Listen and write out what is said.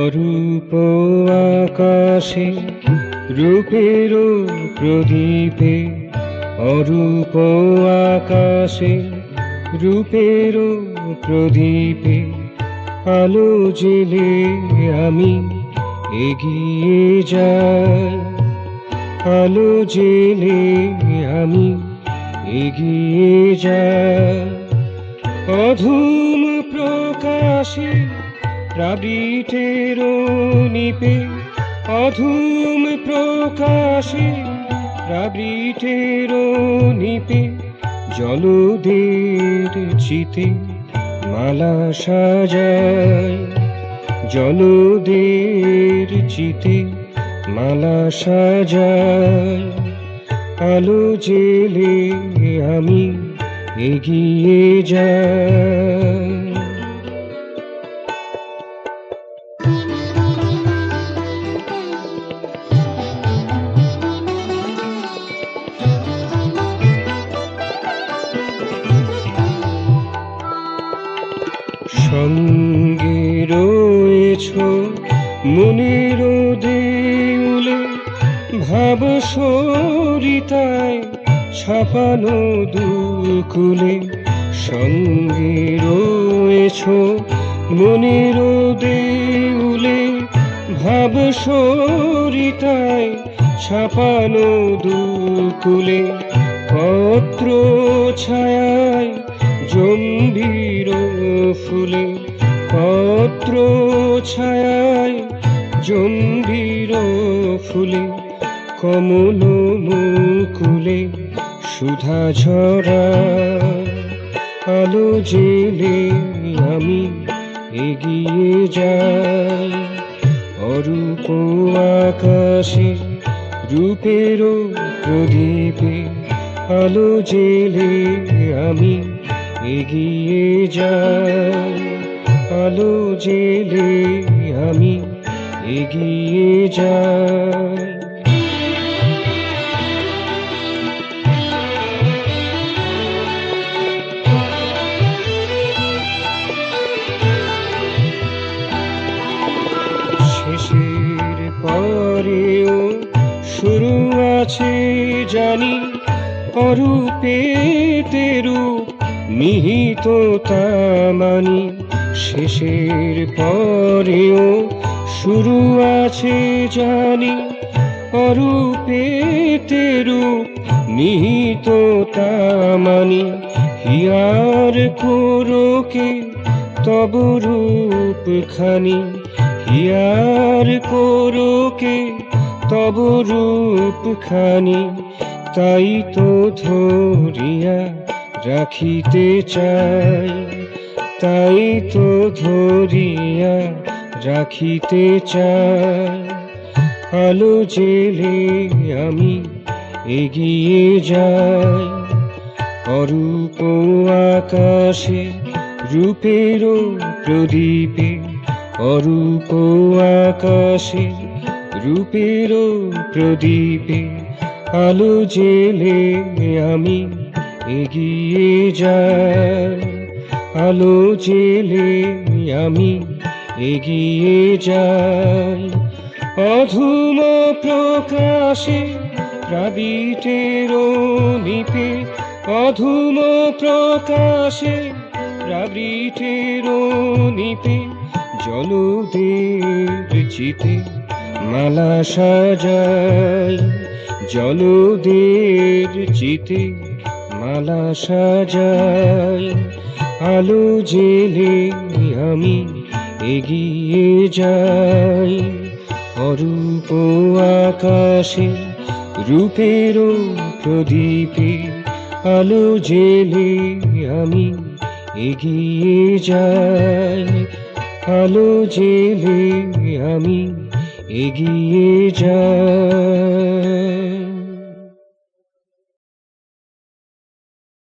অরূপ আকাশে রূপের প্রদীপে, অরূপ আকাশে রূপের প্রদীপে আলো জেলে আমি এগিয়ে যাই, আলো জেলে আমি এগিয়ে যাই। অধূম প্রকাশে প্রাবৃতের নিপে, অধূম প্রকাশে প্রাবৃতের নিপে জলদের চিতে মালা সাজাই, জলদের চিতে মালা সাজাই। আলো জেলে আমি এগিয়ে যাই। সঙ্গে রয়েছ মনের দেউলে, ভাব সরিতায় ছাপানো দুকুলে। সঙ্গে রয়েছ মনের দেউলে, ভাব সরিতায় ছাপানো দুকুলে। পত্র ছায়ায় জম্ভীর ফুলে, পত্র ছায়ায় জম্ভীর ফুলে। কমল মুকুলে সুধা ঝরা, আলো জেলে আমি এগিয়ে যাই। অরূপ আকাশে রূপের প্রদীপে আলো জেলে আমি এগিয়ে যাই, আলো জেলে আমি এগিয়ে যাই। শেষের পরেও শুরু আছে জানি, অরূপে রূপ নিহিত তা মানি। শেষের পরেও শুরু আছে জানি, অরূপে রূপ নিহিত তা মানি। হিয়ার কোরকে তব রূপ খানি, হিয়ার কোরকে তব রূপ খানি। তাই তো ধরিয়া রাখিতে চাই, তাই তো ধরিয়া রাখিতে চাই। আলো জেলে আমি এগিয়ে যাই। অরূপ আকাশে রূপের প্রদীপে, অরূপ আকাশে রূপের প্রদীপে আলো জেলে আমি এগিয়ে যাই, আলো জেলে আমি এগিয়ে যাই। অধূম প্রকাশে প্রাবৃতের নিপে, অধূম প্রকাশে প্রাবৃতের নিপে জলদের চিতে মালা সাজাই, জলদের চিতে মালা সাজাই। আলো জেলে আমি এগিয়ে যাই। অরূপ আকাশে রূপের প্রদীপে আলো জেলে আমি এগিয়ে যাই, আলো জেলে আমি এগিয়ে যাই।